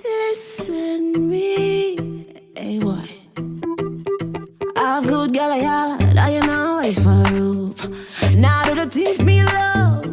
Listen me, hey boy. I've good girl I had, I you know wait for rope. Now do the things me love,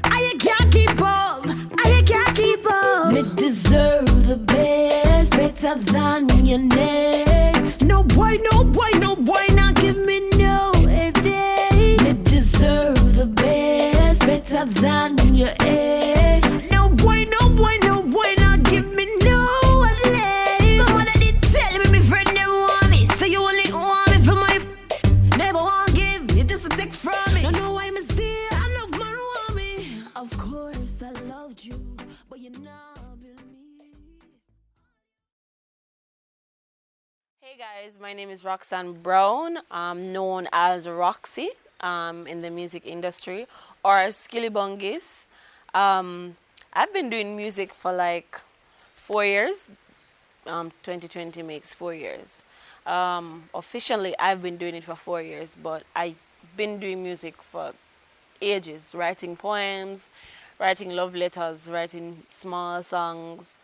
I you can't keep up, I you can't keep up. Me deserve the best, better than your next. No boy, no boy, no boy, not give me no headache. Me deserve the best, better than your ex. No boy, no boy, no boy, not give me no headache. My mother did tell me, my friend never want me, so you only want me for money. Never want give, you just a take from me. Don't know why I'm still, I love man want me. Of course I loved you, but you're not with me. Hey guys, my name is Roxanne Brown. I'm known as Roxxie in the music industry, or SkillyBongis. I've been doing music for like 4 years. 2020 makes 4 years. Officially, I've been doing it for 4 years, but I've been doing music for ages, writing poems, writing love letters, writing small songs.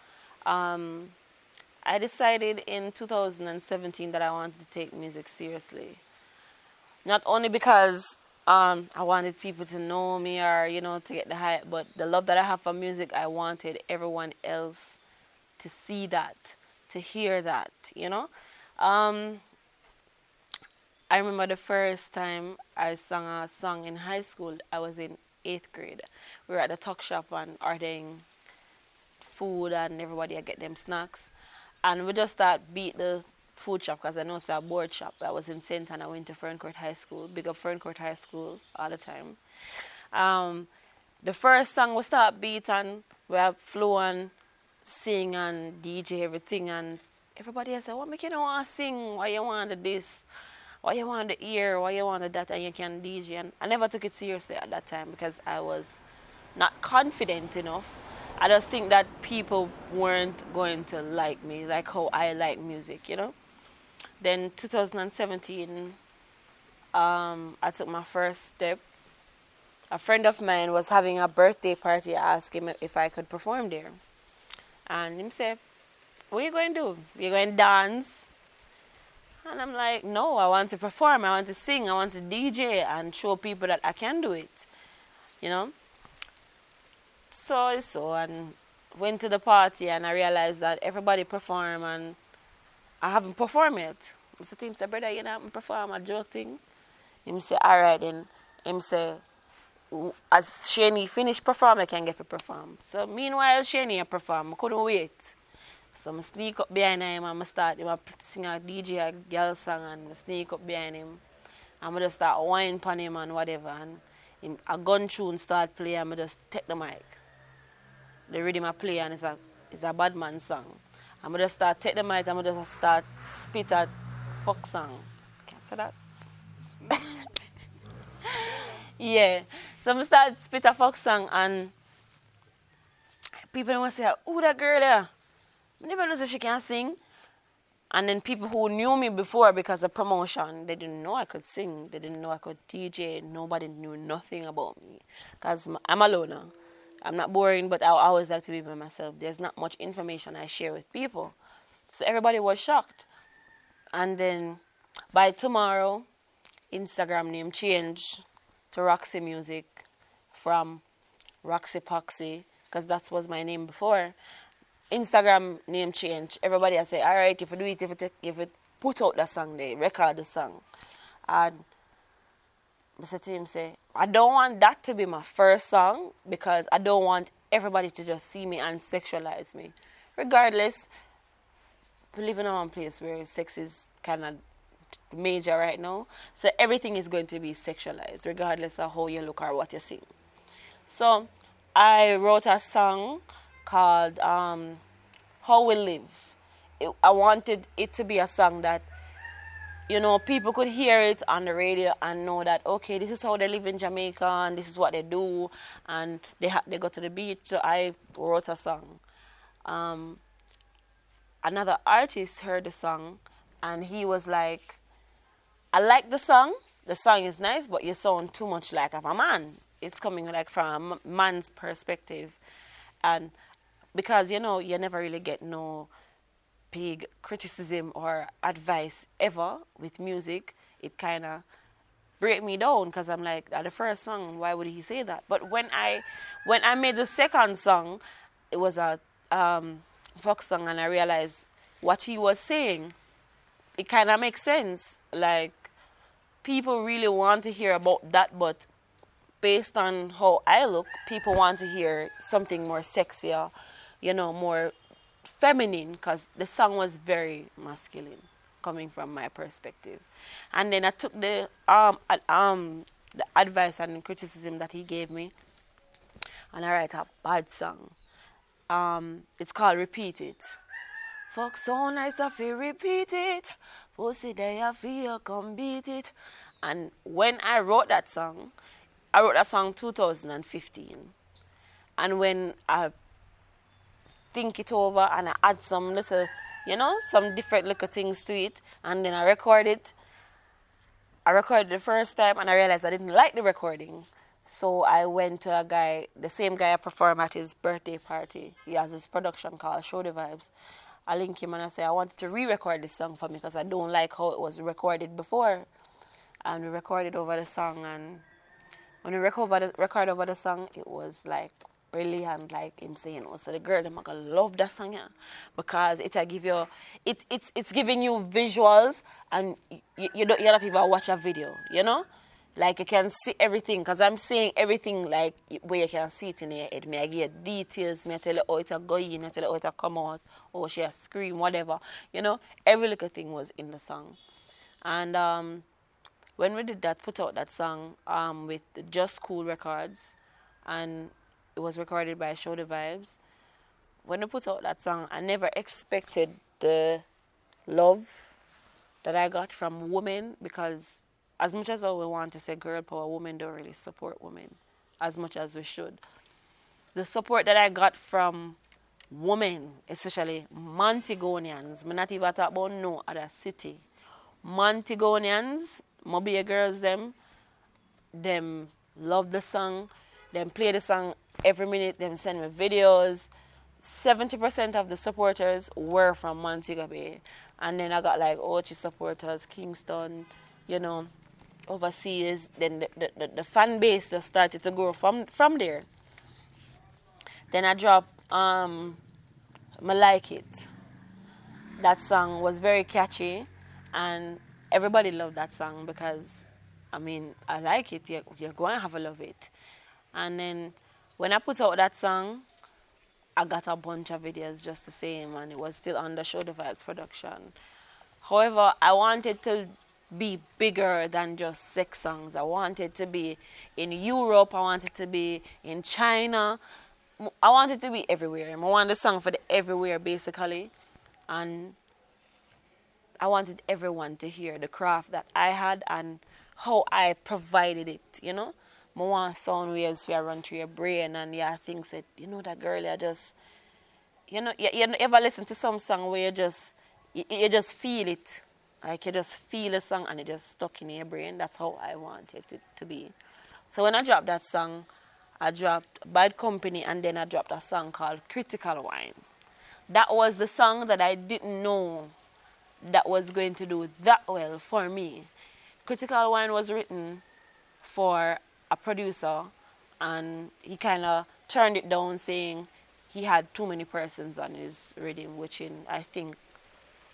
I decided in 2017 that I wanted to take music seriously. Not only because I wanted people to know me or, you know, to get the hype, but the love that I have for music, I wanted everyone else to see that, to hear that, you know. I remember the first time I sang a song in high school. I was in 8th grade. We were at the tuck shop and ordering food, and everybody would get them snacks. And we just start beat the food shop because I know it's a board shop. I was in St. and I went to Ferncourt High School. Big up Ferncourt High School all the time. The first song we start beat and we have flow and sing and DJ everything, and everybody else said, what make you don't want to sing? Why you want this? Why you want the ear? Why you want that? And you can DJ. And I never took it seriously at that time because I was not confident enough. I just think that people weren't going to like me, like how I like music, you know. Then 2017, I took my first step. A friend of mine was having a birthday party. I asked him if I could perform there. And him said, what are you going to do? You're going to dance? And I'm like, no, I want to perform. I want to sing. I want to DJ and show people that I can do it, you know. So, and went to the party, and I realized that everybody perform and I haven't performed yet. So Tim said, brother, you know, I perform a joke thing. Him say, all right, then. Him say, as Shani finish perform, I can get to perform. So meanwhile, Shani perform. I couldn't wait. So I sneak up behind him and I start him sing a DJ a girl song, and I sneak up behind him and I just start whining on him and whatever, and him, a gun tune start playing and I just take the mic. The rhythm I play and it's a bad man song. I'm just start take the mic and I just start spit a fuck song. Can I say that? Yeah. So I start spit a fuck song and people want to say, who that girl there? I never know that she can sing. And then people who knew me before because of promotion, they didn't know I could sing. They didn't know I could DJ. Nobody knew nothing about me. Because I'm a loner. I'm not boring, but I always like to be by myself. There's not much information I share with people. So everybody was shocked. And then by tomorrow, Instagram name change to Roxxie Music from Roxxie Poxy, because that was my name before. Instagram name change. Everybody I say, all right, if you do it, if you put out the song, they record the song. And Mr. Tim say, I don't want that to be my first song because I don't want everybody to just see me and sexualize me. Regardless, we live in one place where sex is kind of major right now. So everything is going to be sexualized, regardless of how you look or what you sing. So I wrote a song called How We Live. I wanted it to be a song that you know, people could hear it on the radio and know that, okay, this is how they live in Jamaica and this is what they do, and they go to the beach. So I wrote a song. Another artist heard the song and he was like, I like the song is nice, but you sound too much like of a man. It's coming like from a man's perspective. And because, you know, you never really get no big criticism or advice ever with music, it kind of break me down, because I'm like, at the first song, why would he say that? But when I made the second song, it was a folk song, and I realized what he was saying, it kind of makes sense. Like, people really want to hear about that, but based on how I look, people want to hear something more sexier, you know, more feminine, because the song was very masculine coming from my perspective. And then I took the advice and criticism that he gave me, and I write a bad song. It's called Repeat It. Fuck so nice I feel repeat it. Pussy day I feel come beat it. And when I wrote that song 2015. And when I think it over and I add some little, you know, some different little things to it, and then I record it. I recorded the first time and I realized I didn't like the recording. So I went to a guy, the same guy I performed at his birthday party. He has this production called Show the Vibes. I link him and I say, I wanted to re-record this song for me because I don't like how it was recorded before. And we recorded over the song, and when we record over the song, it was like brilliant, like insane. So the girl, them gonna love that song, yeah, because it'll give you, it's giving you visuals, and you not even watch a video, you know, like you can see everything, because I'm saying everything like where you can see it in your head. Me I give you details, me I tell you how it'll go in, I tell you how it'll come out, or she scream, whatever, you know, every little thing was in the song. And when we did that, put out that song with Just Cool Records, and it was recorded by Show the Vibes. When we put out that song, I never expected the love that I got from women, because as much as we want to say girl power, women don't really support women as much as we should. The support that I got from women, especially Montegonians, I'm not even talking about no other city. Montegonians, Mobile girls, them love the song, them play the song every minute, them send me videos. 70% of the supporters were from Montego Bay. And then I got like Ochi supporters, Kingston, you know, overseas. Then the fan base just started to grow from there. Then I dropped I Like It. That song was very catchy, and everybody loved that song because, I mean, I like it. You're going to have a love it. And then when I put out that song, I got a bunch of videos just the same, and it was still under Show the Vibes production. However, I wanted to be bigger than just sex songs. I wanted to be in Europe. I wanted to be in China. I wanted to be everywhere. I wanted the song for the everywhere, basically. And I wanted everyone to hear the craft that I had and how I provided it, you know. I want sound waves where I run through your brain, and yeah, things that, you know, that girl, you just, you know, you ever listen to some song where you just feel it. Like you just feel a song and it just stuck in your brain. That's how I wanted it to be. So when I dropped that song, I dropped Bad Company, and then I dropped a song called Critical Wine. That was the song that I didn't know that was going to do that well for me. Critical Wine was written for a producer, and he kind of turned it down, saying he had too many persons on his rhythm, which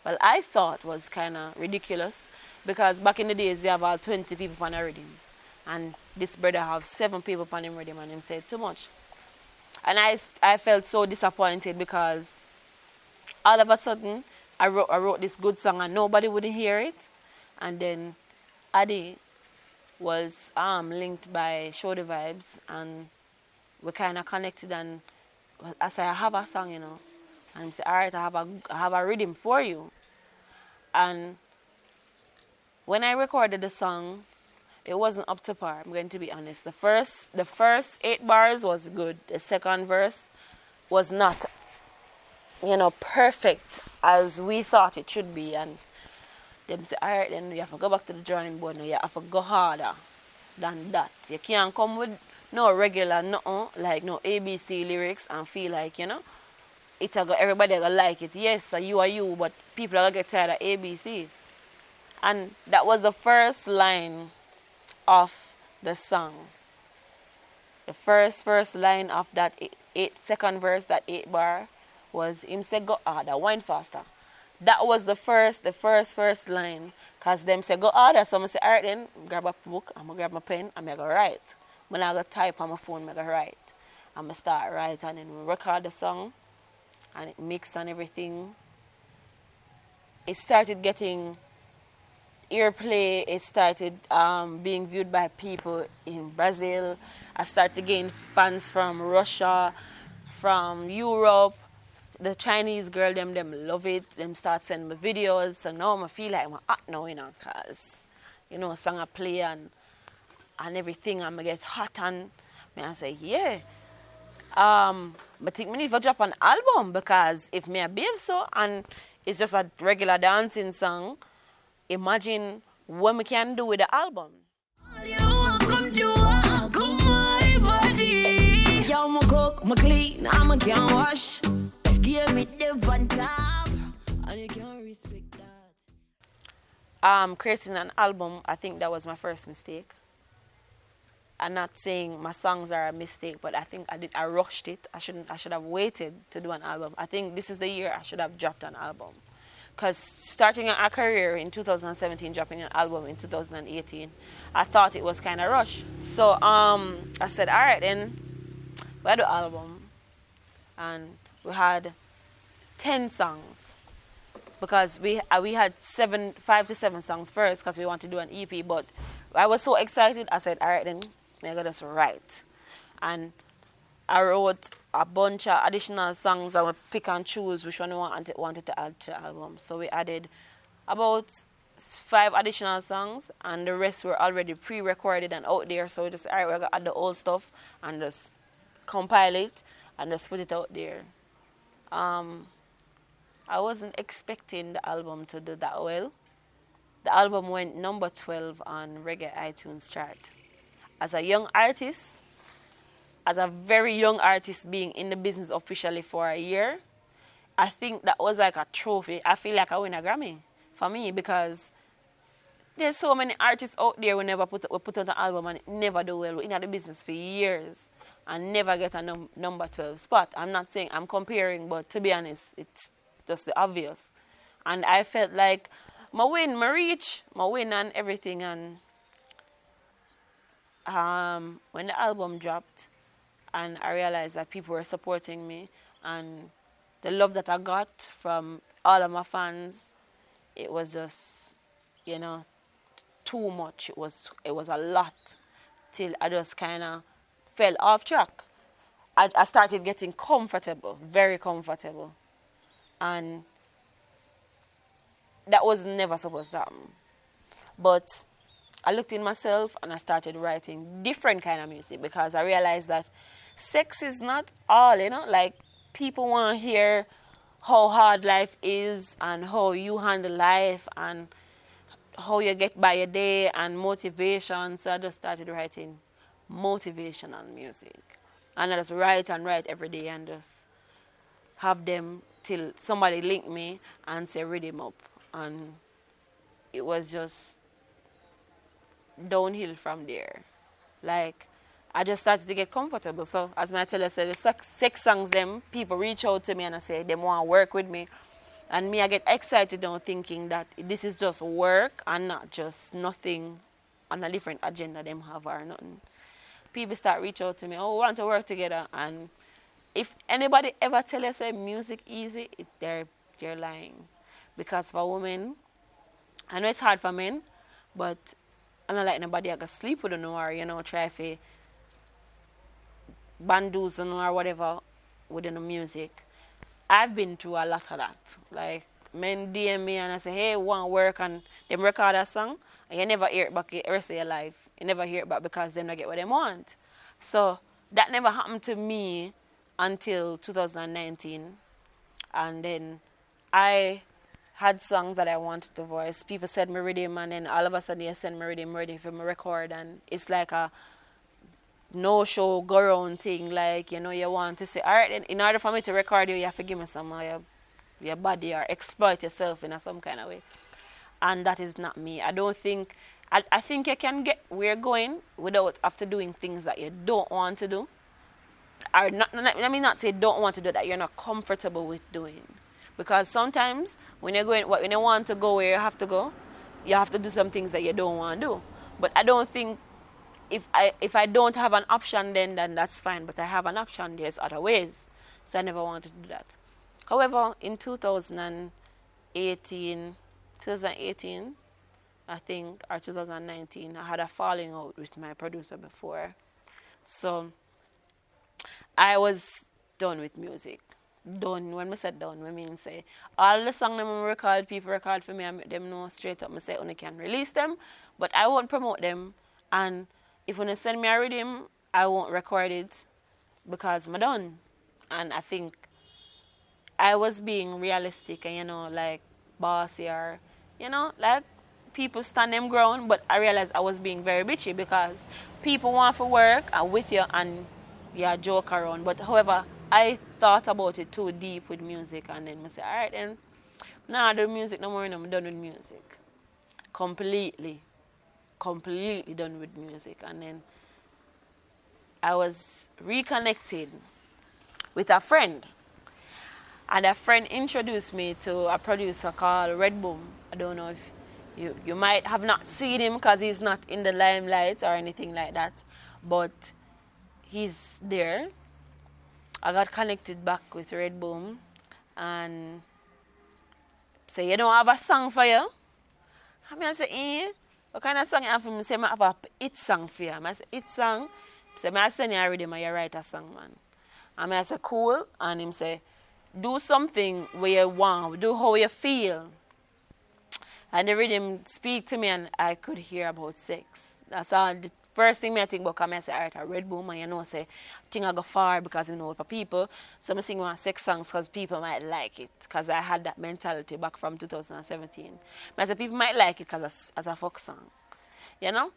I thought was kind of ridiculous, because back in the days, you have about 20 people on a rhythm, and this brother have 7 people on him rhythm, and him said too much. And I felt so disappointed, because all of a sudden, I wrote this good song and nobody would hear it. And then Adi was linked by Show the Vibes, and we kind of connected, and I said, I have a song, you know. And he said, all right, I have a rhythm for you. And when I recorded the song, it wasn't up to par, I'm going to be honest. The first 8 bars was good. The second verse was not, perfect as we thought it should be. And them say, all right, then you have to go back to the drawing board now. You have to go harder than that. You can't come with no regular, like no ABC lyrics and feel like, everybody gonna like it. Yes, you are you, but people are gonna get tired of ABC. And that was the first line of the song. The first line of that second verse, that 8 bar, was him say go harder, wine faster. That was the first line. Cause them say go harder. So I say, alright then, grab a book, I'm gonna grab my pen, I'm gonna write. When I go type on my phone, I'm gonna write. I'm gonna start write and then we record the song and it mixed and everything. It started getting airplay. It started being viewed by people in Brazil. I started to gain fans from Russia, from Europe. The Chinese girl, them love it. Them start sending me videos. So now I feel like I'm hot now, because, song I play and everything. I'm going to get hot and I say, yeah. But think me need to drop an album because if me a behave so and it's just a regular dancing song, imagine what we can do with the album. I'm clean, I'm a can wash. Give me the one time, and you can't respect that. Creating an album, I think that was my first mistake. I'm not saying my songs are a mistake, but I think I rushed it. I should have waited to do an album. I think this is the year I should have dropped an album. Because starting a career in 2017, dropping an album in 2018, I thought it was kind of rushed. So I said, all right, then we'll do an album. And we had 10 songs. Because we had 5 to 7 songs first because we wanted to do an EP. But I was so excited, I said, all right, then I'm going to just write. And I wrote a bunch of additional songs. I would pick and choose which one I wanted to add to the album. So we added about 5 additional songs, and the rest were already pre-recorded and out there. So we just, all right, we're going to add the old stuff and just compile it and just put it out there. I wasn't expecting the album to do that well. The album went number 12 on Reggae iTunes chart. As a young artist, as a very young artist being in the business officially for a year, I think that was like a trophy. I feel like I win a Grammy for me because there's so many artists out there who never put out an album and never do well. We're in the business for years and never get a number 12 spot. I'm not saying I'm comparing, but to be honest, it's just the obvious. And I felt like my win and everything. And when the album dropped, and I realized that people were supporting me, and the love that I got from all of my fans, it was just, too much. It was a lot, till I just kind of fell off track. I started getting comfortable, very comfortable, and that was never supposed to happen. But I looked in myself and I started writing different kind of music because I realized that sex is not all, like people want to hear how hard life is and how you handle life and how you get by your day and motivation. So I just started writing motivational music. And I just write every day and just have them till somebody link me and say read him up. And it was just downhill from there. Like, I just started to get comfortable. So, as my tell you, the 6 songs, people reach out to me and I say they want to work with me. And me, I get excited now thinking that this is just work and not just nothing on a different agenda them have or nothing. People start reach out to me, we want to work together. And if anybody ever tell us say music easy, they're lying. Because for women, I know it's hard for men, but I don't like nobody I can sleep with them or, try to bamboozle or whatever within the music. I've been through a lot of that. Like, men DM me and I say, hey, want work, and them record a song, and you never hear it back the rest of your life. You never hear it back because they don't get what they want. So that never happened to me until 2019. And then I had songs that I wanted to voice. People sent me rhythm, and then all of a sudden they send me rhythm ready for my record, and it's like a no-show, go-around thing. Like, you know, you want to say, all right, then in order for me to record you, you have to give me some of your body or exploit yourself in some kind of way. And that is not me. I don't think, I think you can get where you're going without after doing things that you don't want to do. Or not, let me not say don't want to do that you're not comfortable with doing. Because sometimes when you're going, when you want to go where you have to do some things that you don't want to do. But I don't think if I don't have an option, then that's fine. But I have an option, there's other ways. So I never wanted to do that. However, in 2018, I think, or 2019, I had a falling out with my producer before. So I was done with music. Done. When I said done, I mean say all the songs I record, people record for me, I make them know straight up. I say only can release them, but I won't promote them. And if when they send me a rhythm, I won't record it because I'm done. And I think I was being realistic and, you know, like bossy or, you know, like people stand them ground, but I realized I was being very bitchy because people want to work with you and yeah, joke around. But however, I thought about it too deep with music, and then I said, all right, then, now I do music no more, and I'm done with music. Completely done with music. And then I was reconnected with a friend. And a friend introduced me to a producer called Red Boom. I don't know if you might have not seen him because he's not in the limelight or anything like that. But he's there. I got connected back with Red Boom and say, you know, I have a song for you. I say, what kind of song you have for me? Say, I have a hit song for you. I say, hit song? Say, I send you a rhythm and you write a song, man. And I say, cool. And him say, do something where you want, do how you feel. And the rhythm speak to me and I could hear about sex. That's all. The first thing I think about, I say, all right, a Red Boom, and you know, say, thing I go far because you know for people. So I sing one sex songs because people might like it. Because I had that mentality back from 2017. I say, people might like it because as a folk song. You know?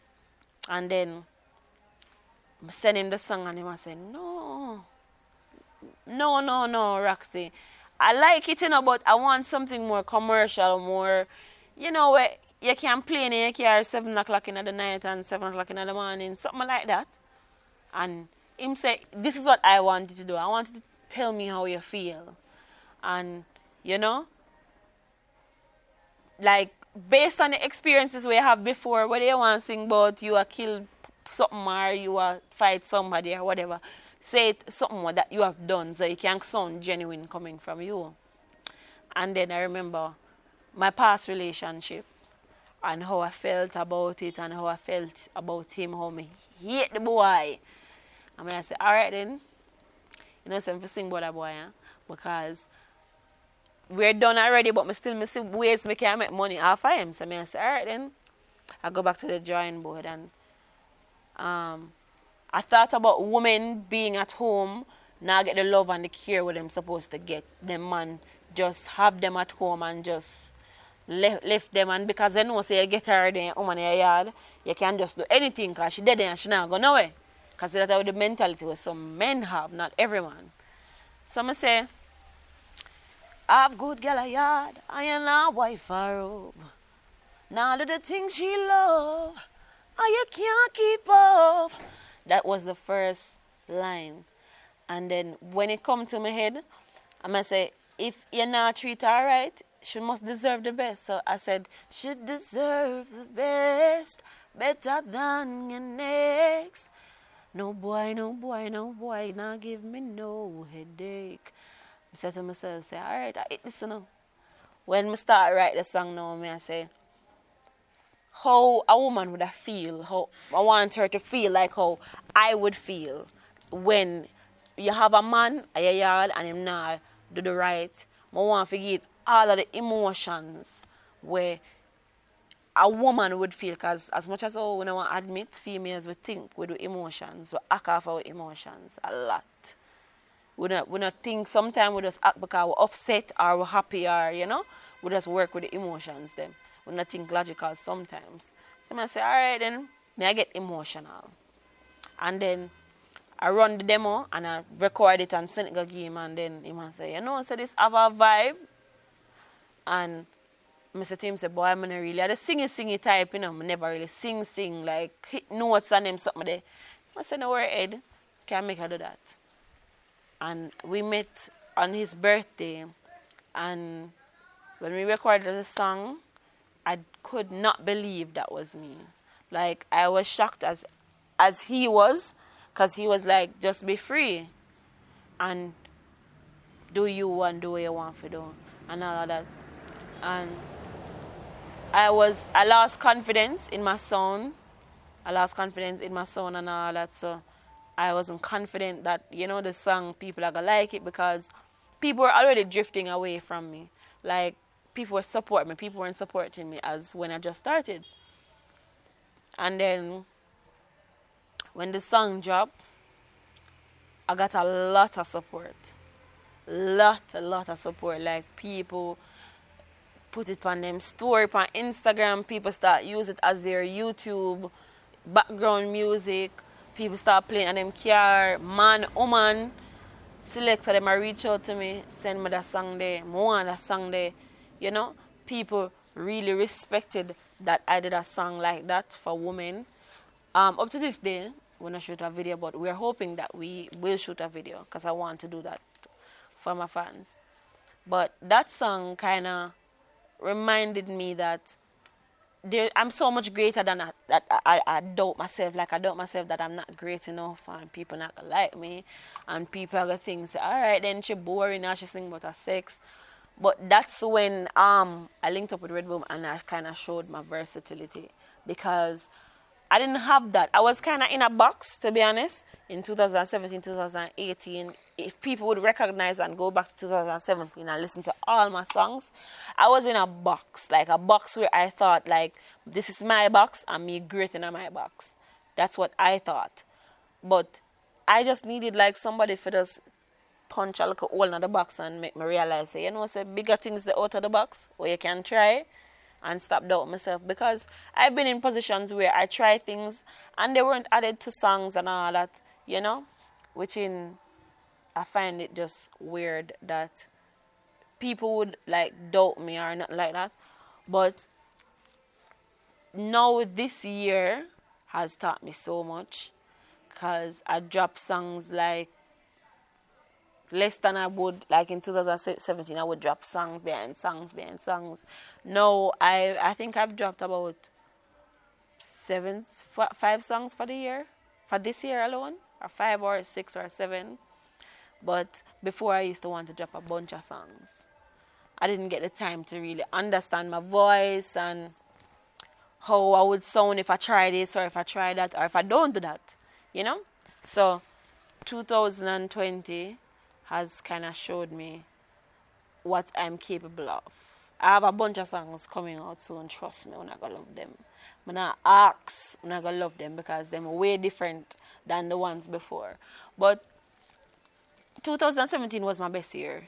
And then I send him the song and he say, no, Roxy. I like it, you know, but I want something more commercial, more, you know, where you can play in your car 7 o'clock in the night and 7 o'clock in the morning, something like that. And him say, this is what I wanted to do. I wanted to tell me how you feel. And, you know, like, based on the experiences we have before, whether you want to sing about you are kill something or you are fight somebody or whatever, say it something that you have done so it can sound genuine coming from you. And then I remember my past relationship and how I felt about it and how I felt about him, how I hate the boy. And I said, all right then, you know, so I'm sing about that boy, because we're done already, but I still see ways I can make money off of him. So I said, all right then, I go back to the drawing board. And I thought about women being at home, now get the love and the care what them supposed to get. Them man just have them at home and just left them. And because they know say you get her there, woman in your yard, you can just do anything because she dead there and she not go nowhere. Because that's how the mentality was some men have, not everyone. So I say, I have good girl a yard, I am not wife a robe. Now do the things she love, and you can't keep up. That was the first line. And then when it come to my head, I'm going to say, if you're not treat her right, she must deserve the best. So I said, she deserve the best, better than your next. No boy, now give me no headache. I said to myself, say, all right, listen now. When I start write the song now, I say, how a woman would feel, how I want her to feel like how I would feel when you have a man at your yard and him not do the right. I want to get all of the emotions where a woman would feel, because as much as we don't want to admit, females we think we do emotions, we act off our emotions a lot. We not think, sometimes we just act because we're upset or we're happy, or we just work with the emotions then. We not think logical sometimes. So I say, all right then, may I get emotional. And then I run the demo and I record it and send it to him, and then he must say, so this have a vibe. And I say to him, boy, I'm not really the singy type, I never really sing, like hit notes and them something there. I said, no worry, Ed, can make her do that. And we met on his birthday, and when we recorded the song, I could not believe that was me. Like, I was shocked as he was, because he was like, just be free and do you and do what you want to do and all of that. And I lost confidence in my sound. and all that, so I wasn't confident that, the song, people are going to like it, because people were already drifting away from me. Like, people were supporting me. People weren't supporting me as when I just started. And then, when the song dropped, I got a lot of support. A lot of support. Like, people put it on them story, on Instagram. People start use it as their YouTube background music. People start playing on them car. Man, woman, selector them, reach out to me, send me that song there, I want that song there. People really respected that I did a song like that for women. Up to this day, we're not shoot a video, but we're hoping that we will shoot a video, because I want to do that for my fans. But that song kind of reminded me that I'm so much greater than that. I doubt myself. Like, I doubt myself that I'm not great enough, and people not gonna like me, and people are gonna think, say, all right, then she boring now, she sing about her sex. But that's when I linked up with Red Boom, and I kind of showed my versatility, because I didn't have that. I was kind of in a box, to be honest, in 2017, 2018. If people would recognize and go back to 2017 and listen to all my songs, I was in a box, like a box where I thought, like, this is my box and me great in my box. That's what I thought. But I just needed, like, somebody for just punch a little hole in the box and make me realize, say, say bigger things the out of the box, or you can try and stop doubting myself, because I've been in positions where I try things and they weren't added to songs and all that, which I find it just weird that people would like doubt me or not like that. But now this year has taught me so much, because I dropped songs like less than I would, like in 2017, I would drop songs behind songs. No, I think I've dropped about 5 songs for the year, for this year alone, or 5 or 6 or 7. But before, I used to want to drop a bunch of songs. I didn't get the time to really understand my voice and how I would sound if I try this or if I try that or if I don't do that, So 2020 has kind of showed me what I'm capable of. I have a bunch of songs coming out soon, trust me, I'm not gonna love them. I'm not ask, I'm not gonna love them, because they're way different than the ones before. But 2017 was my best year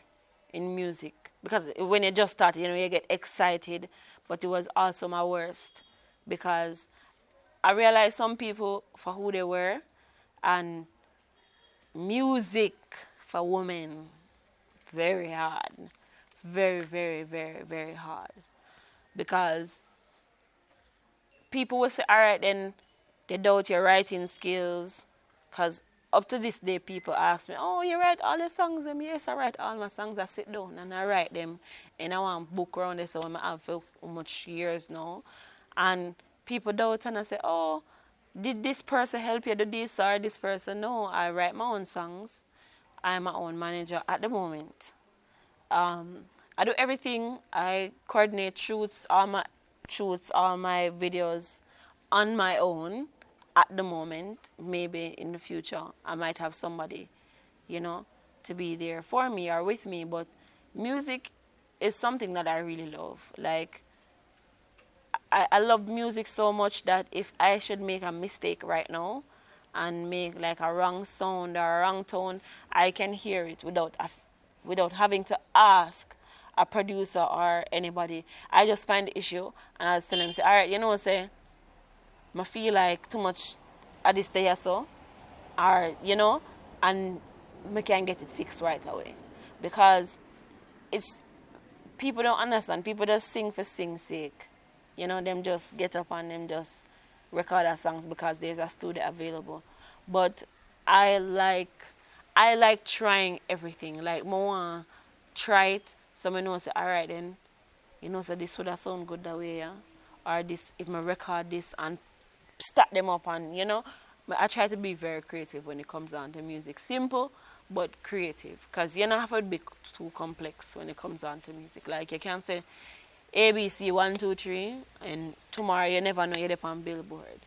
in music, because when you just started, you get excited, but it was also my worst, because I realized some people for who they were, and music for women, very hard. Very, very, very, very hard. Because people will say, all right, then they doubt your writing skills. Because up to this day, people ask me, oh, you write all the songs? Yes, I write all my songs. I sit down and I write them. And I want to book around this, so I have for much years now. And people doubt and I say, oh, did this person help you do this or this person? No, I write my own songs. I'm my own manager at the moment. I do everything. I coordinate shoots, all my videos on my own at the moment. Maybe in the future I might have somebody, to be there for me or with me. But music is something that I really love. Like, I love music so much that if I should make a mistake right now and make like a wrong sound or a wrong tone, I can hear it without having to ask a producer or anybody. I just find the issue and I just tell them, say, all right, you know, say, I feel like too much at this day or so, or, you know, and I can get it fixed right away. Because it's, people don't understand. People just sing for sing's sake. You know, them just get up and them just record their songs because there's a studio available. But I like trying everything. Like, I want to try it, so I know, say, all right then, you know, so this would have sound good that way, yeah? Or this, if I record this and start them up and, you know, I try to be very creative when it comes down to music. Simple, but creative. Because you don't have to be too complex when it comes down to music. Like, you can't say ABC 1, 2, 3, and tomorrow you never know you're on Billboard.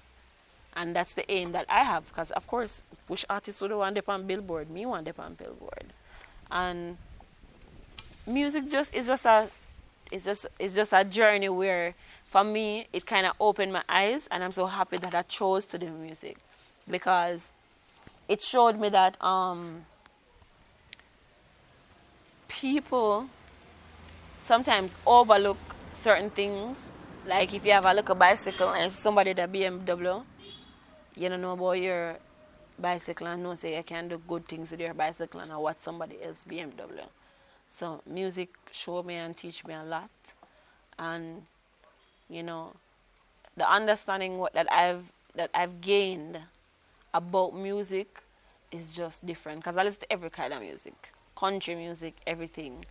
And that's the aim that I have. Because, of course, which artist would want to on Billboard? Me want to on Billboard. And music is just a journey where, for me, it kind of opened my eyes, and I'm so happy that I chose to do music, because it showed me that people sometimes overlook certain things. Like if you have a little bicycle and somebody that BMW, you don't know about your bicycle and know say you can do good things with your bicycle and what somebody else BMW. So music showed me and teach me a lot, and you know, the understanding that I've gained about music is just different, because I listen to every kind of music, country music, everything,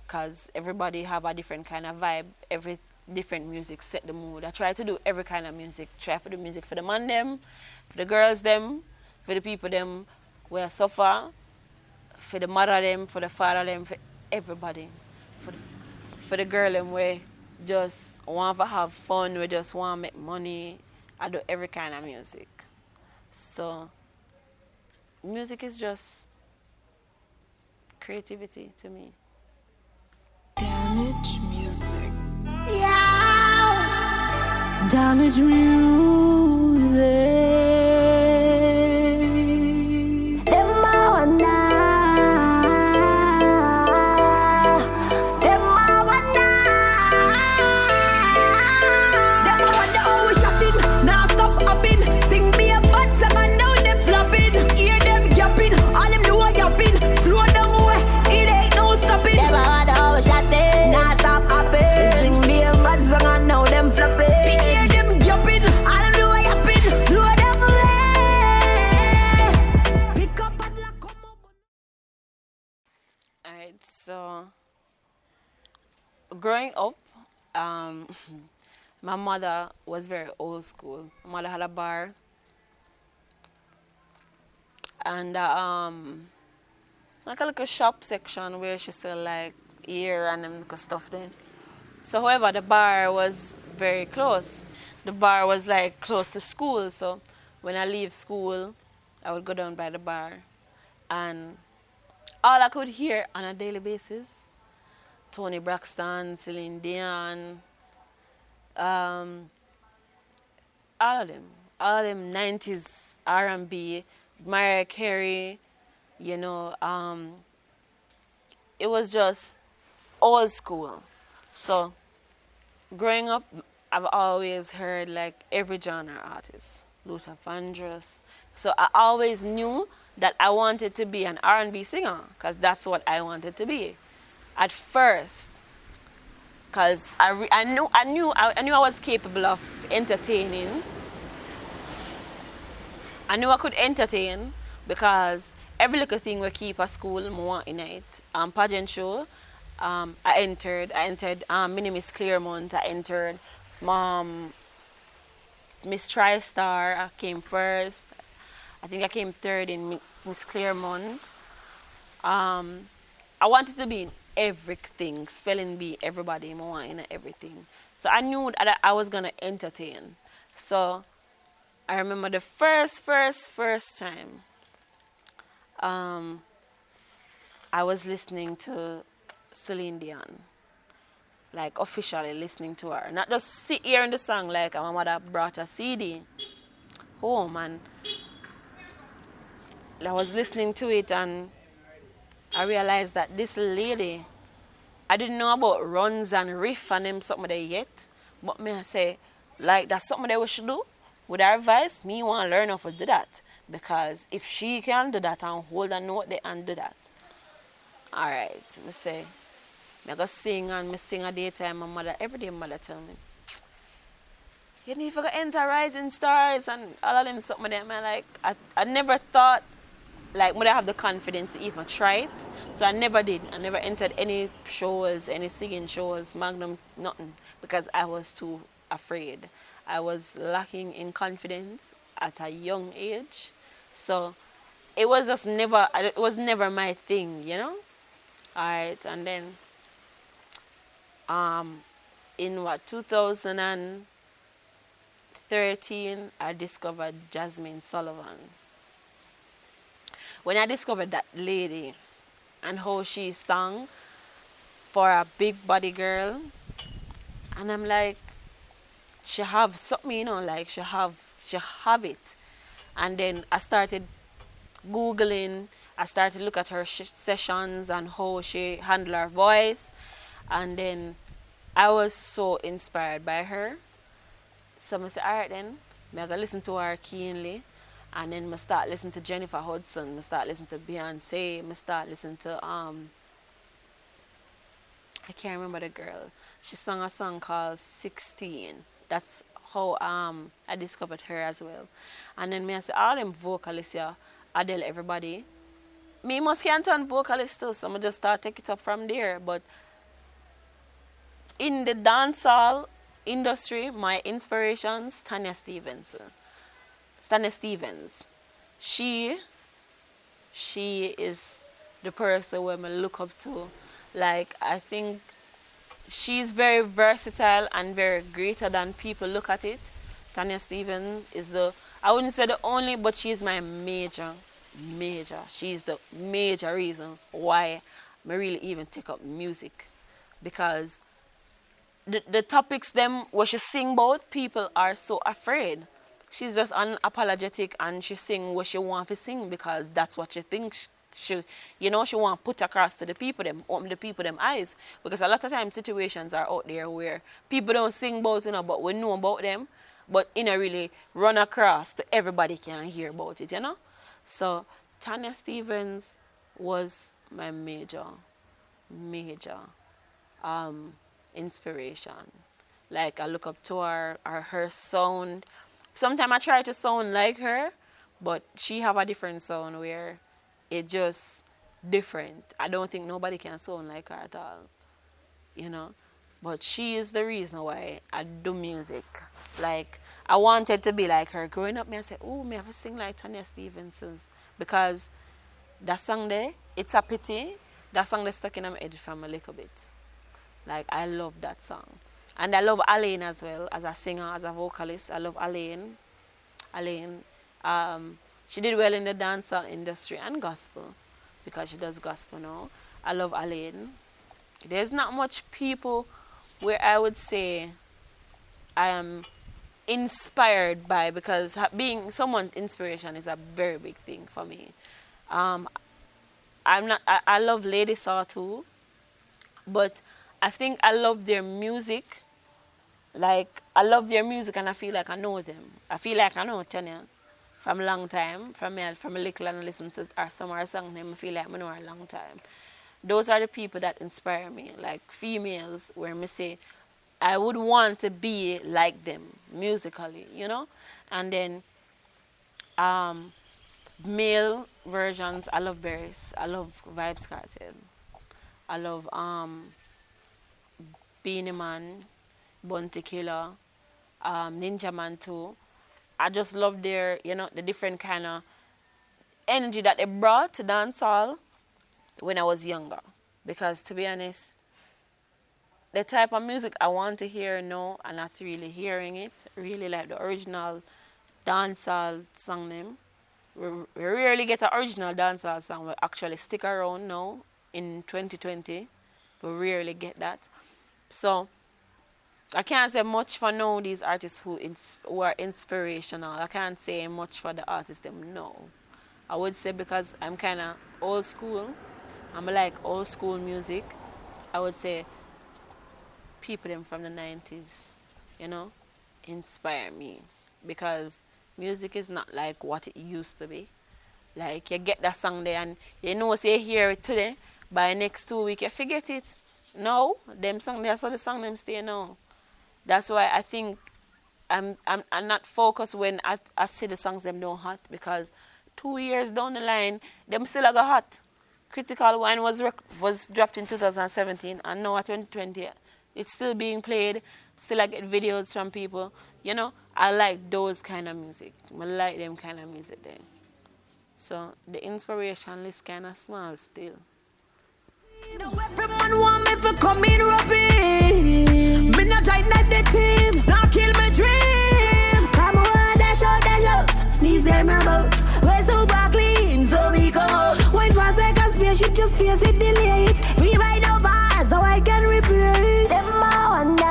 because everybody have a different kind of vibe. Every different music set the mood. I try to do every kind of music. Try to do music for the man them, for the girls them, for the people them where suffer, for the mother them, for the father them, for everybody, for the girl them where just want to have fun, we just want to make money. I do every kind of music. So music is just creativity to me. Damage music. Yeah. Damage music. Them I wonder. Them I wonder. Them I wonder how we shotting. Now stop hopping. Sing me a bad song and now them flopping. Hear them yapping. All them do a yapping. Slow down way. It ain't no stopping. Them I wonder how we shotting. Now stop hopping. Sing me a bad song and now them flopping. Hear them yapping. All them do a yapping. Slow down way. Pick up and lock come up. Alright, so growing up, my mother was very old school. My mother had a bar, and like a little shop section where she sell like ear and them little stuff then. So however, the bar was very close. The bar was like close to school, so when I leave school, I would go down by the bar, and all I could hear on a daily basis, Tony Braxton, Celine Dion, all of them 90s R&B, Mariah Carey, you know, it was just old school. So growing up, I've always heard like every genre artist, Luther Vandross. So I always knew that I wanted to be an R&B singer, because that's what I wanted to be at first. Because I knew I was capable of entertaining. I knew I could entertain, because every little thing we keep at school, I want in it. Pageant show, I entered Mini Miss Claremont, I entered Miss TriStar, I came first. I think I came third in Miss Claremont. I wanted to be in everything, spelling bee, everybody, I want in everything. So I knew that I was gonna entertain. So I remember the first time I was listening to Celine Dion. like officially listening to her. Not just sit here in the song like my mother brought a CD home and I was listening to it and I realized that this lady, I didn't know about runs and riff and them something there yet. But me I say, like that's something that we should do. With our advice, me want to learn how to do that. Because if she can do that and hold a note there and do that. Alright, me say, I go sing and me sing a daytime. My mother, every day my mother tell me, you need to go enter Rising Stars and all of them something there. Man, like, I never thought, like, would I have the confidence to even try it? So I never did. I never entered any shows, any singing shows, Magnum, nothing. Because I was too afraid. I was lacking in confidence at a young age. So it was just never, it was never my thing, you know? Alright, and then in 2013, I discovered Jasmine Sullivan. When I discovered that lady and how she sang for a big body girl, and I'm like, she have something, you know, like she have it. And then I started Googling, I started to look at her sessions and how she handled her voice. And then I was so inspired by her. So I said, all right then, I'm going to listen to her keenly. And then I start listening to Jennifer Hudson, I start listening to Beyonce, I start listening to, I can't remember the girl. She sang a song called 16. That's how I discovered her as well. And then I say, all them vocalists here, Adele, everybody. Me must can't turn vocalist too, so I just start take it up from there. But in the dancehall industry, my inspirations, Tanya Stephens. She is the person where I look up to. Like, I think she's very versatile and very greater than people look at it. Tanya Stephens is I wouldn't say the only, but she's my major. She's the major reason why I really even take up music. Because the topics them what she sing about, people are so afraid. She's just unapologetic and she sing what she want to sing because that's what she thinks she want to put across to the people them, open the people them eyes. Because a lot of times situations are out there where people don't sing about, you know, but we know about them, but really run across to everybody can hear about it, you know. So Tanya Stephens was my major inspiration. Like, I look up to her sound. Sometimes I try to sound like her, but she have a different sound where it just different. I don't think nobody can sound like her at all, you know. But she is the reason why I do music. Like, I wanted to be like her. Growing up, I said, oh, me have to sing like Tanya Stephens. Because that song there, it's a pity. That song that's stuck in my head from a little bit. Like, I love that song. And I love Alaine as well, as a singer, as a vocalist. I love Alaine. She did well in the dancehall industry and gospel, because she does gospel now. I love Alaine. There's not much people where I would say I am inspired by, because being someone's inspiration is a very big thing for me. I love Lady Saw too, but I think I love their music. Like, I love their music and I feel like I know them. I feel like I know Tanya from a long time. From a little and listen to some of her songs, I feel like I know her a long time. Those are the people that inspire me. Like, females where me say, I would want to be like them musically, you know? And then male versions, I love Barris. I love Vybz Kartel. I love Beanie Man, Bounty Killer, Ninja Man too. I just love their, the different kind of energy that they brought to dancehall when I was younger. Because to be honest, the type of music I want to hear now, I'm not really hearing it. Really like the original dancehall song name. We rarely get an original dancehall song that actually stick around now in 2020. We rarely get that. So I can't say much for now these artists who are inspirational. I can't say much for the artists them no. I would say because I'm kind of old school. I'm like old school music. I would say people them from the 90s, you know, inspire me because music is not like what it used to be. Like you get that song there and you know say you hear it today, by next 2 weeks you forget it. No, them song there, so the song them stay now. That's why I think I'm not focused when I see the songs them don't hot because 2 years down the line them still a go hot. Critical One was dropped in 2017 and now at 2020 it's still being played. Still I get videos from people. You know, I like those kind of music. I like them kind of music then. So the inspiration list kind of small still. Now everyone want me for coming rapping. Me not join like the team, not kill my dream. Come on, dash out. Knees them about. We're super clean, so we go. When for second spaceship, just face it, delay it. Rewind no bars, so I can replay. Them I wonder.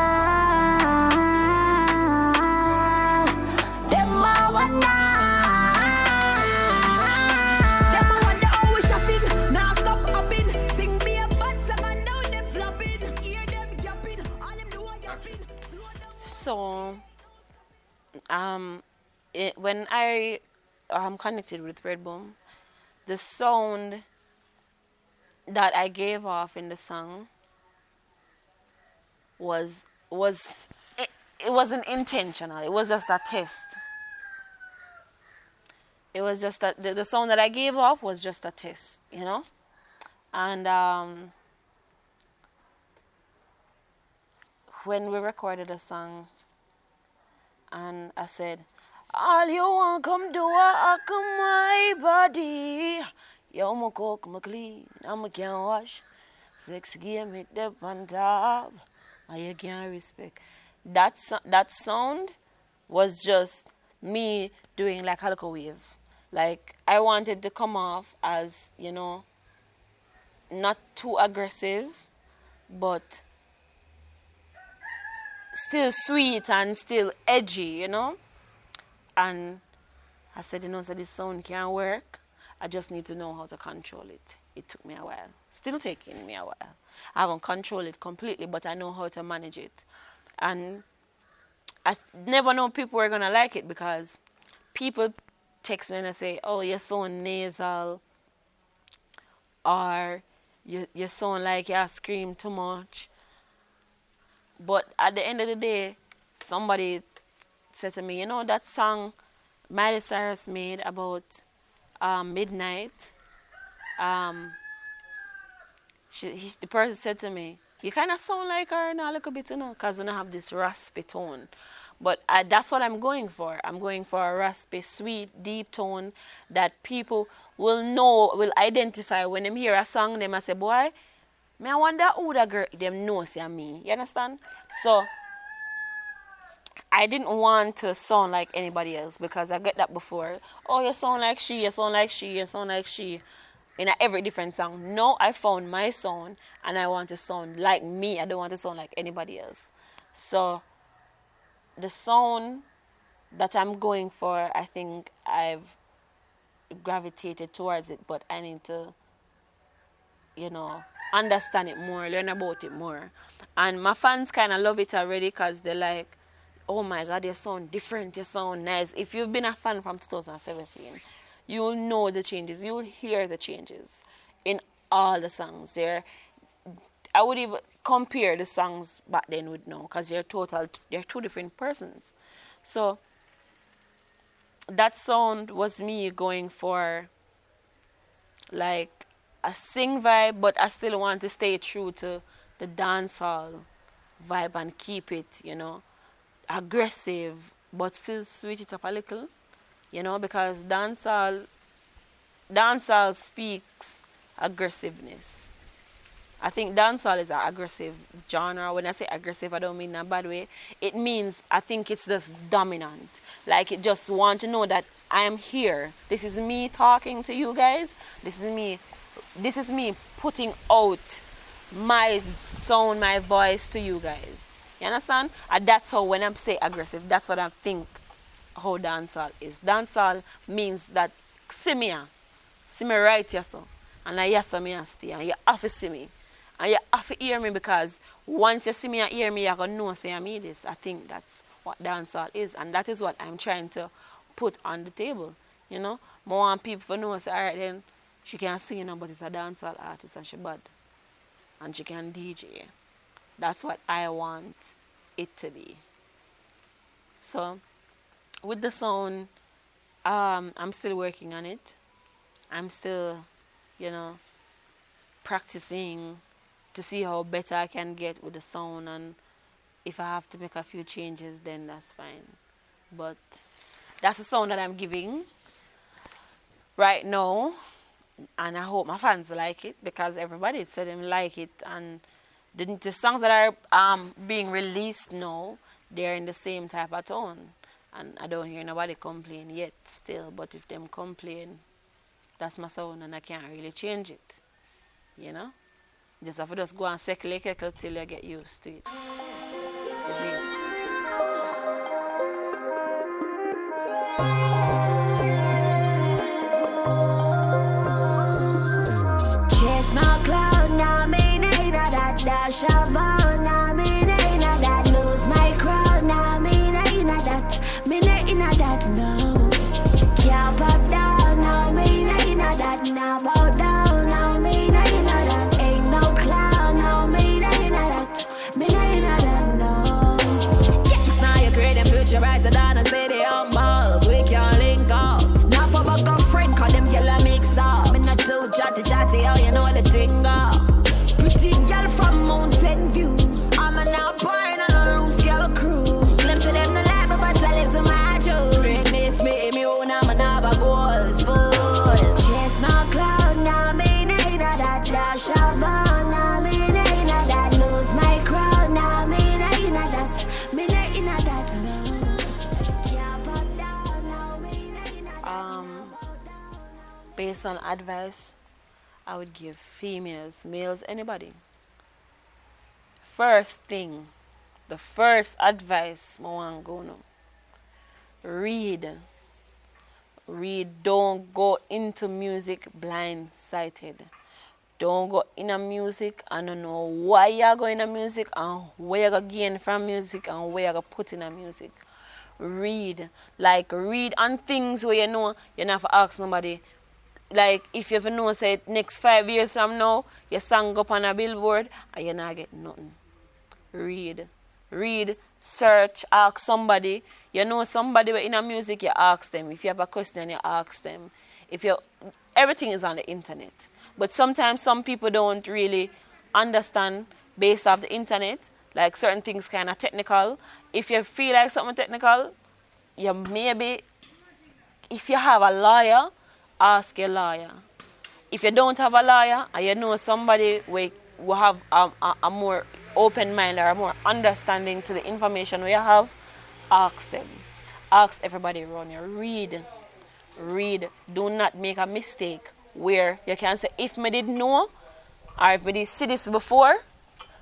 Them I wonder. Them I wonder how we shot it. Now stop hopping. Sing me a bad song and now them flopping. Hear them yapping. All them do a yapping. Slow down. So, when I connected with Red Boom, the sound that I gave off in the song it wasn't intentional. It was just a test. It was just that the sound that I gave off was just a test, you know. And when we recorded the song, and I said, all you want come do I come my body. Yo, my cook, my clean, and I can wash. Sex game hit the on top. And you can't respect. That sound was just me doing like a little wave. Like I wanted to come off as, you know, not too aggressive, but still sweet and still edgy, you know. And I said, you know, so this sound can't work. I just need to know how to control it. It took me a while. Still taking me a while. I haven't controlled it completely, but I know how to manage it. And I never know people were going to like it because people text me and say, oh, you're so nasal. Or you sound like you scream too much. But at the end of the day, somebody said to me, you know that song Miley Cyrus made about midnight? The person said to me, you kind of sound like her now a little bit, you know, because you don't have this raspy tone. But that's what I'm going for. I'm going for a raspy, sweet, deep tone that people will know, will identify when they hear a song. They might say, boy, I wonder who that girl them knows me. You understand? So I didn't want to sound like anybody else because I get that before. Oh, you sound like she, you sound like she, you sound like she. In every different song. No, I found my sound and I want to sound like me. I don't want to sound like anybody else. So the sound that I'm going for, I think I've gravitated towards it, but I need to, you know, understand it more, learn about it more. And my fans kind of love it already because they're like, oh my God, you sound different, you sound nice. If you've been a fan from 2017, you'll know the changes. You'll hear the changes in all the songs. I would even compare the songs back then with now because they're two different persons. So that sound was me going for like a sing vibe, but I still want to stay true to the dancehall vibe and keep it, you know, aggressive, but still switch it up a little. You know, because dancehall speaks aggressiveness. I think dancehall is an aggressive genre. When I say aggressive, I don't mean in a bad way. It means, I think it's just dominant. Like it just want to know that I am here. This is me talking to you guys. This is me putting out my sound, my voice to you guys. You understand? And that's how, when I'm say aggressive, that's what I think how dancehall is. Dancehall means that see me right here so. And I yes me and stay. And you have to see me. And you have to hear me, because once you see me and hear me, you're going to know say I mean this. I think that's what dancehall is. And that is what I'm trying to put on the table. You know? I want people to know, say, all right, then she can sing, you know, but it's a dancehall artist and she bad. And she can DJ. That's what I want it to be. So, with the sound, I'm still working on it. I'm still, you know, practicing to see how better I can get with the sound, and if I have to make a few changes, then that's fine. But that's the sound that I'm giving right now, and I hope my fans like it, because everybody said them like it, and the songs that are being released now, they're in the same type of tone, and I don't hear nobody complain yet still. But if them complain, that's my sound, and I can't really change it, you know. Just have to just go and circle till you get used to it. Chestnut cloud, now me nay that dash of on, now me nay that lose my crown, now me nay that no. Can't pop down, now me nay that now bow down, now me nay that ain't no cloud, now me nay that no. Yes, now you create a future brighter than a city on ball. We can't link up. Now for my girlfriend, call them yellow mix up. Me not too chatty, oh you know the thing go. Pretty girl from Mountain View. I'm a now born on a loose girl crew. Glimpse of them the light, but I listen my truth. Greatness me own, I'm a naba goals full. Chestnut cloud, now me nay that dash of on, now me nay that lose my crown, now me nay that no. Can't pop down, now me nay that. Based on advice I would give females, males, anybody. First thing, the first advice I want to go now. Read. Don't go into music blindsided. Don't go in a music and don't know why you're going to music and where you're going to gain from music and where you're going to put in a music. Read. Like, read on things where you know you don't have to ask nobody. Like, if you ever know, say, next 5 years from now, your song go up on a billboard and you're not getting nothing. Read, search, ask somebody. You know somebody in a music, you ask them. If you have a question, you ask them. Everything is on the internet. But sometimes some people don't really understand based off the internet. Like, certain things kind of technical. If you feel like something technical, you maybe, if you have a lawyer, ask your lawyer. If you don't have a lawyer and you know somebody will have a more open mind or a more understanding to the information we have, ask them. Ask everybody around you. Read. Do not make a mistake where you can say, if me did know or if me did see this before,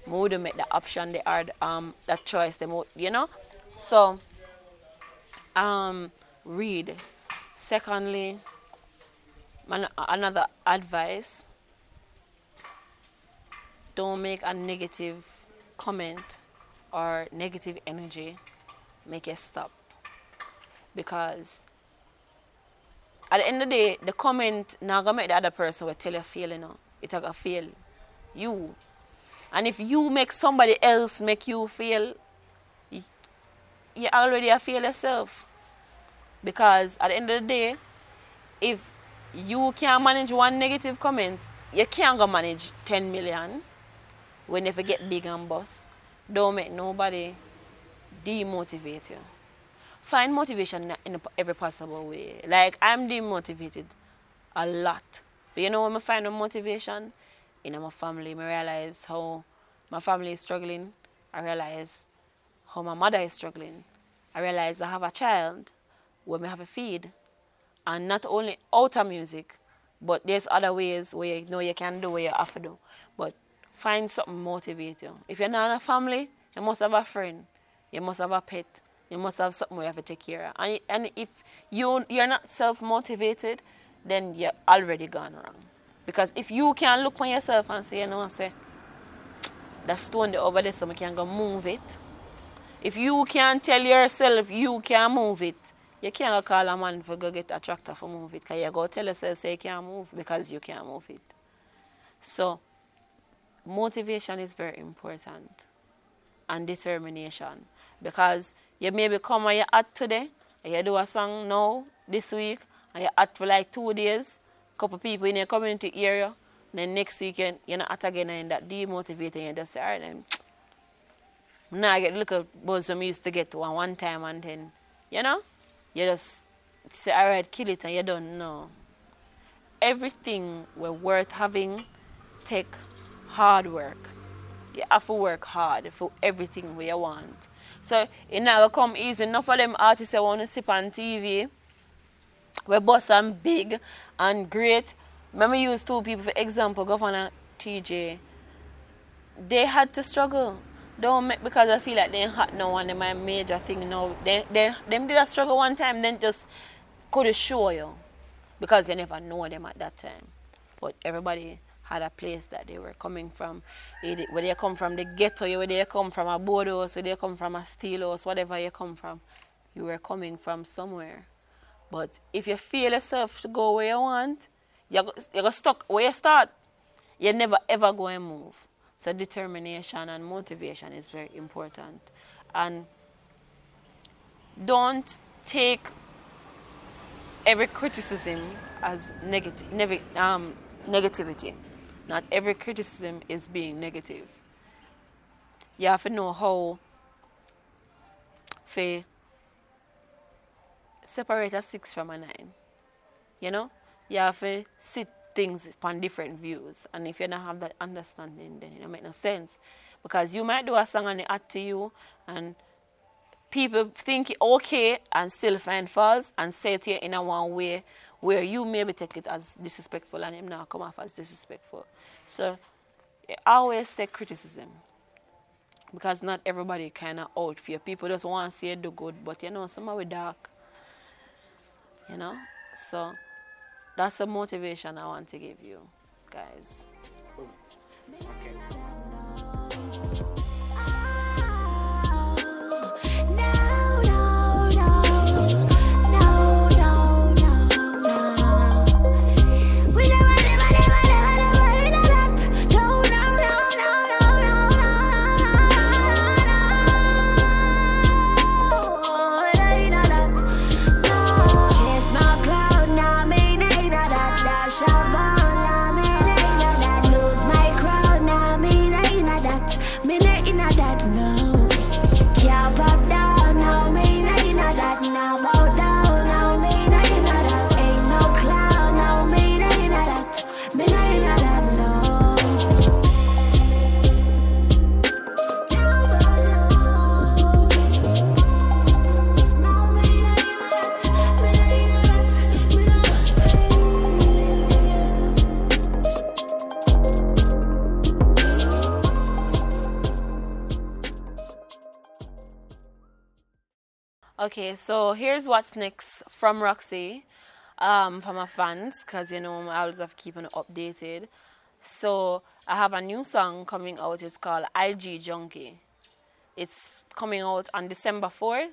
I would make the option, that choice, you know. So, read. Secondly, another advice, don't make a negative comment or negative energy make you stop. Because at the end of the day, the comment not gonna make the other person will tell you feel, you know. It's gonna feel you. And if you make somebody else make you feel, you already feel yourself. Because at the end of the day, if you can't manage one negative comment, you can't go manage 10 million when you get big and boss. Don't make nobody demotivate you. Find motivation in every possible way. Like, I'm demotivated a lot. But you know when I find motivation? In my family, I realize how my family is struggling. I realize how my mother is struggling. I realize I have a child where I have a feed. And not only out of music, but there's other ways where you know you can do what you have to do. But find something motivate you. If you're not in a family, you must have a friend. You must have a pet. You must have something you have to take care of. And if you're not self-motivated, then you're already gone wrong. Because if you can look on yourself and say, say, that stone there over there, so I can go move it. If you can tell yourself you can move it, you can't go call a man for go get a tractor for move it. Because you go tell yourself say you can't move because you can't move it. So, motivation is very important. And determination. Because you maybe come and you act today, and you do a song now, this week, and you act for like 2 days, a couple people in your community area, then next weekend, you're not at again and that demotivating, you just say, all right then, now I get a little buzz when we used to get one time and then, you just say, all right, kill it and you don't know. Everything we're worth having take hard work. You have to work hard for everything we want. So it never come easy. Enough of them artists that want to sip on TV, we boss and big and great. Let me use 2 people for example, Governor TJ. They had to struggle. Don't make because I feel like they ain't hot now and they my major thing now. Them did a struggle one time, then just could show you. Because you never know them at that time. But everybody had a place that they were coming from. Where they come from the ghetto, where they come from a board house, where they come from a steel house, whatever you come from. You were coming from somewhere. But if you feel yourself to go where you want, you're stuck where you start. You never ever go and move. So determination and motivation is very important. And don't take every criticism as negativity. Not every criticism is being negative. You have to know how to separate a 6 from a 9. You have to see things from different views. And if you don't have that understanding, then it don't make no sense. Because you might do a song and it add to you, and people think it okay and still find faults and say it to you in a one way where you maybe take it as disrespectful and him now come off as disrespectful. So always take criticism. Because not everybody kind of out for you. People just want to see you do good, but some are dark. So that's the motivation I want to give you, guys. Okay. Okay, so here's what's next from Roxxie, for my fans, because I always have to keep it updated. So I have a new song coming out. It's called IG Junkie. It's coming out on December 4th,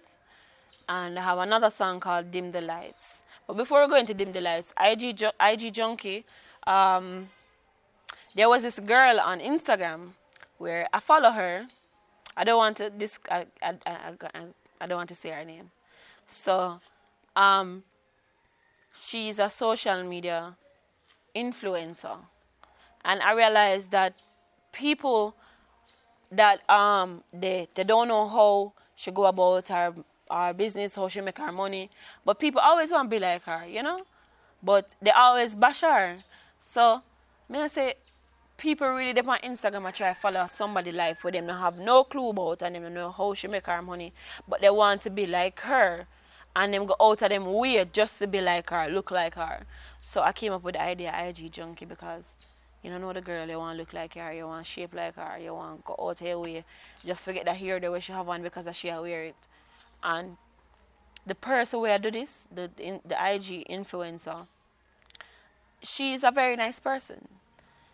and I have another song called Dim the Lights. But before we go into Dim the Lights, IG Junkie, there was this girl on Instagram where I follow her. I don't want to I don't want to say her name. So, she's a social media influencer. And I realized that people that they don't know how she go about her business, how she make her money. But people always want to be like her, But they always bash her. So, I say, people really dip on Instagram and try to follow somebody life where them don't have no clue about and them don't know how she make her money, but they want to be like her and them go out of them way just to be like her, look like her. So I came up with the idea IG Junkie because, You don't know the girl, you want to look like her, you want to shape like her, you want to go out her way. Just forget that hair the way she have on because she wear it. And the person where I do this, the IG influencer, she's a very nice person.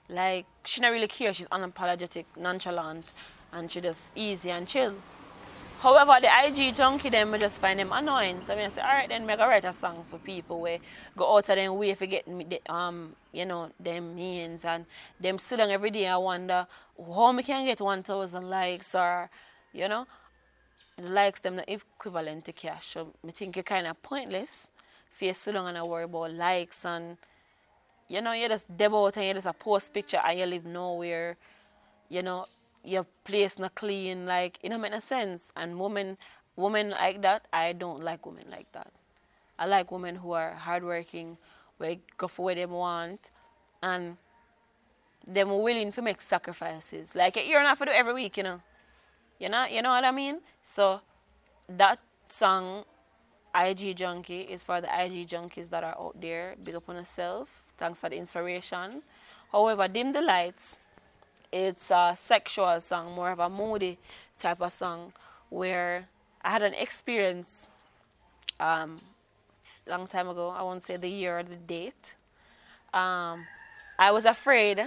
Like, she not really care. She's unapologetic, nonchalant, and she just easy and chill. However, the IG junkie, them, I just find them annoying. So I say, all right, then I go write a song for people where go out of them way for get me, you know, them means and them sit down every day. I wonder how me can get 1,000 likes or, you know, the likes them not equivalent to cash. So I think it's kind of pointless if you sit down and worry about likes and, you know, you just deb out and you just a post picture and you live nowhere, you know. Your place not clean, like, it don't make no sense. And women like that, I don't like women like that. I like women who are hardworking, where go for what they want, and them willing to make sacrifices. Like, you're not for do every week, you know. You know what I mean? So that song, IG Junkie, is for the IG junkies that are out there. Big up on yourself. Thanks for the inspiration. However, Dim the Lights, it's a sexual song, more of a moody type of song, where I had an experience long time ago. I won't say the year or the date. I was afraid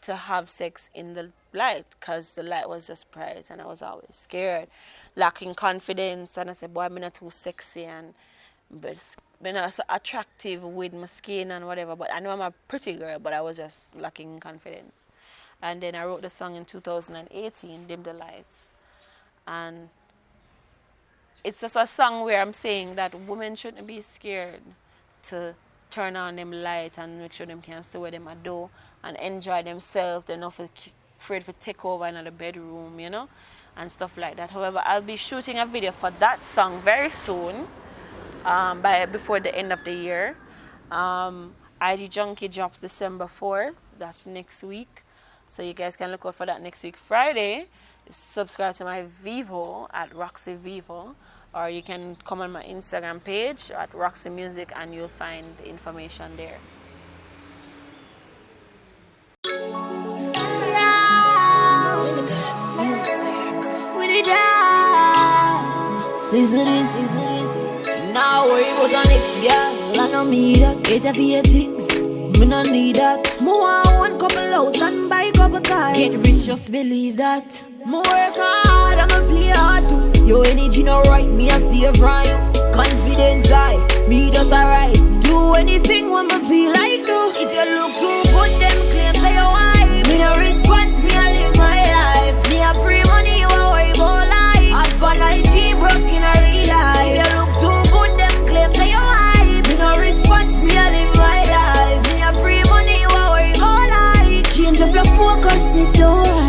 to have sex in the light because the light was just bright and I was always scared, lacking confidence. And I said, boy, I'm not too sexy and but I'm not so attractive with my skin and whatever. But I know I'm a pretty girl, but I was just lacking confidence. And then I wrote the song in 2018, Dim the Lights. And it's just a song where I'm saying that women shouldn't be scared to turn on them light and make sure them can see what them do and enjoy themselves. They're not afraid to take over another bedroom, you know, and stuff like that. However, I'll be shooting a video for that song very soon, before the end of the year. ID Junkie drops December 4th. That's next week. So you guys can look out for that next week, Friday. Subscribe to my Vivo at Roxxie Vivo, or you can come on my Instagram page at Roxxie Music and you'll find the information there. Listen to this. Now worry about the next girl. I know me that get a few things. Me no need that. Me want one couple house and buy couple cars. Get rich, just believe that. Me work hard, I'ma play hard too. Your energy no right, me a stay from you. Confidence high, me just alright. Do anything when me feel like do. If you look too good, them claim say you wife. Me no response, me a live my life. Me a pre money, you a worry about life. As for IG, broke in a real life. If you look too good, them claim say you wife. Me no response, me a live my life. Pre-money, you are worried all night. Change up your focus, it alright.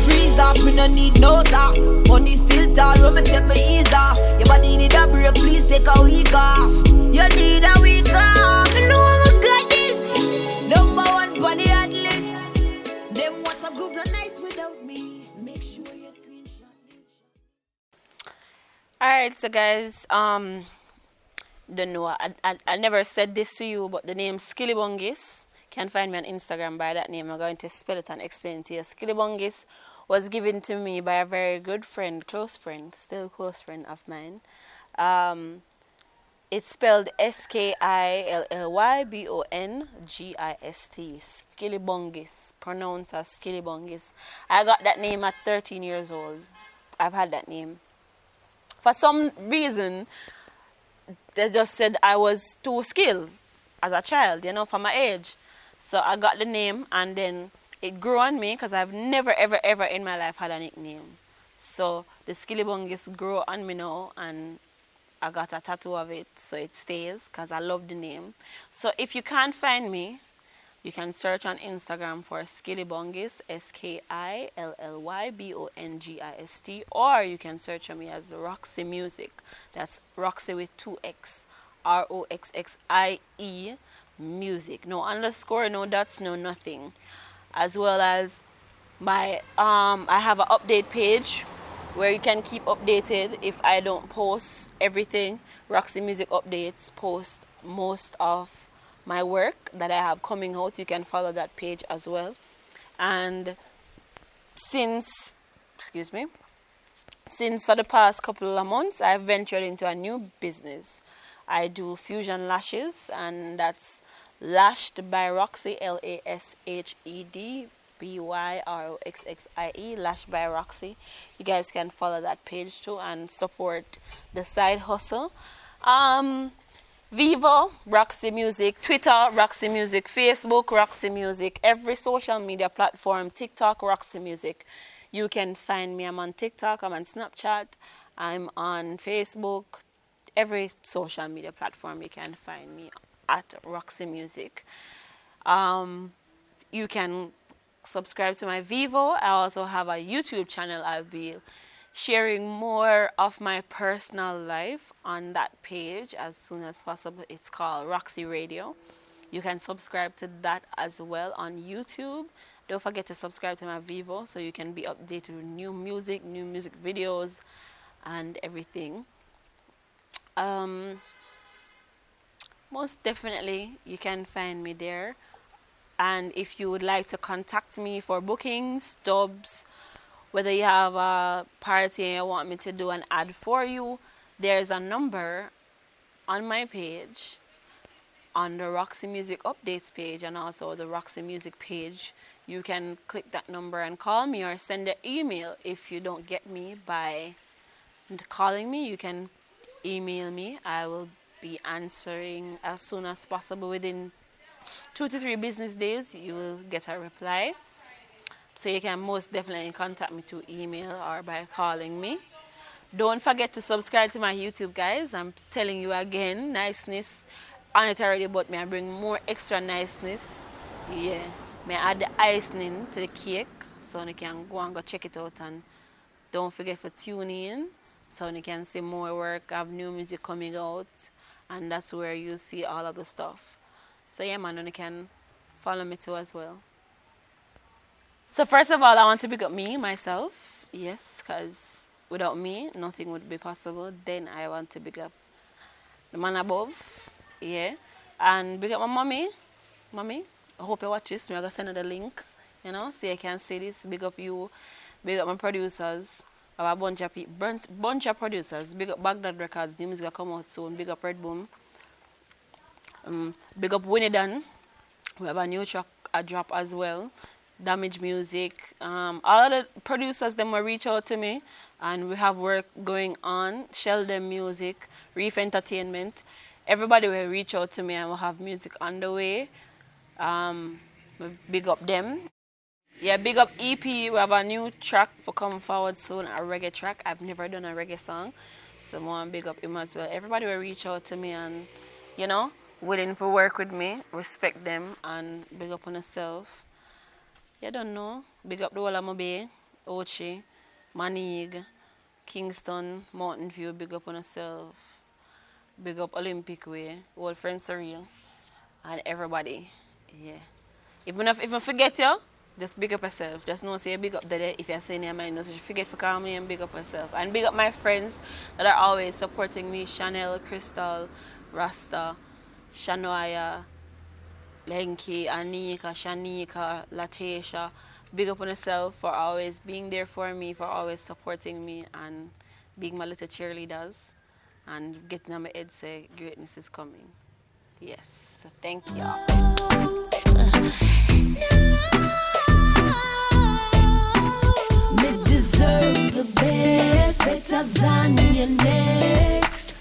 Breeze off, we no need no socks. Money still tall, when me take me ease off. Your body need a break, please take a week off. You need a week off. You know I'm got this. Number one for the hot list. Them WhatsApp group not nice without me. Make sure you screenshot this. Alright, so guys, don't know, I never said this to you, but the name SkillyBongis, can find me on Instagram by that name. I'm going to spell it and explain it to you. SkillyBongis was given to me by a very good friend, close friend, still close friend of mine. It's spelled SkillYbongist, SkillyBongis, pronounced as SkillyBongis. I got that name at 13 years old. I've had that name. For some reason, they just said I was too skilled as a child, you know, for my age. So I got the name and then it grew on me because I've never, ever, ever in my life had a nickname. So the SkillyBongis grew on me now and I got a tattoo of it so it stays because I love the name. So if you can't find me, you can search on Instagram for SkillyBongis, SkillYbongist, or you can search for me as Roxxie Music. That's Roxxie with 2X, Roxxie Music. No underscore, no dots, no nothing. As well as my I have an update page where you can keep updated if I don't post everything. Roxxie Music Updates post most of my work that I have coming out, you can follow that page as well. And since for the past couple of months, I've ventured into a new business. I do fusion lashes, and that's Lashed by Roxxie, LASHED BYROXXIE, Lashed by Roxxie. You guys can follow that page too and support the side hustle. Vivo, Roxxie Music, Twitter, Roxxie Music, Facebook, Roxxie Music, every social media platform, TikTok, Roxxie Music. You can find me. I'm on TikTok, I'm on Snapchat, I'm on Facebook, every social media platform you can find me at Roxxie Music. You can subscribe to my Vivo. I also have a YouTube channel. I'll be sharing more of my personal life on that page as soon as possible. It's called Roxxie Radio. You can subscribe to that as well on YouTube. Don't forget to subscribe to my Vivo so you can be updated with new music videos, and everything. Most definitely, you can find me there. And if you would like to contact me for bookings, dubs, whether you have a party and you want me to do an ad for you, there's a number on my page, on the Roxxie Music Updates page and also the Roxxie Music page. You can click that number and call me, or send an email. If you don't get me by calling me, you can email me. I will be answering as soon as possible. Within 2 to 3 business days, you will get a reply. So you can most definitely contact me through email or by calling me. Don't forget to subscribe to my YouTube, guys. I'm telling you again, niceness on it already, but may I bring more extra niceness. Yeah. May I add the icing to the cake, so you can go and go check it out. And don't forget to tune in so you can see more work. I have new music coming out, and that's where you see all of the stuff. So yeah, man, you can follow me too as well. So first of all, I want to pick up myself. Yes, because without me, nothing would be possible. Then I want to pick up the man above. Yeah. And pick up my mommy. Mommy, I hope you watch this. I'm going to send her the link, so you can see this. Big up you. Big up my producers. I have a bunch of people, bunch of producers. Big up Baghdad Records. The music will come out soon. Big up Red Boom. Big up Winnie Dan. We have a new track, a drop as well. Damage Music. All of the producers, them will reach out to me, and we have work going on. Sheldon Music, Reef Entertainment. Everybody will reach out to me, and we'll have music on the way. Big up them. Yeah, big up EP. We have a new track for coming forward soon, a reggae track. I've never done a reggae song, so I want to big up him as well. Everybody will reach out to me and, willing to work with me. Respect them and big up on yourself. You don't know. Big up the whole of Bay, Ochi, Manig, Kingston, Mountain View. Big up on yourself. Big up Olympic Way, old friend Surreal, and everybody. Yeah. Even if I forget you, just big up yourself. Just know say big up there. If you're saying your mind, so you forget to call me and big up yourself. And big up my friends that are always supporting me: Chanel, Crystal, Rasta, Shanoya, Lenky, Anika, Shanika, Latesha. Big up on yourself for always being there for me, for always supporting me and being my little cheerleaders and getting on my head say greatness is coming. Yes, so thank y'all. Me deserve the best, better than your next.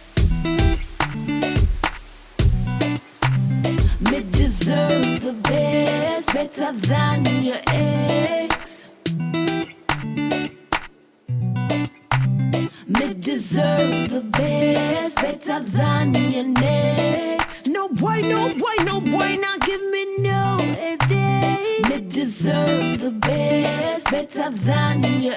Me deserve the best, better than your ex. Me deserve the best, better than your next. No boy, not give me no headache. Me deserve the best, better than your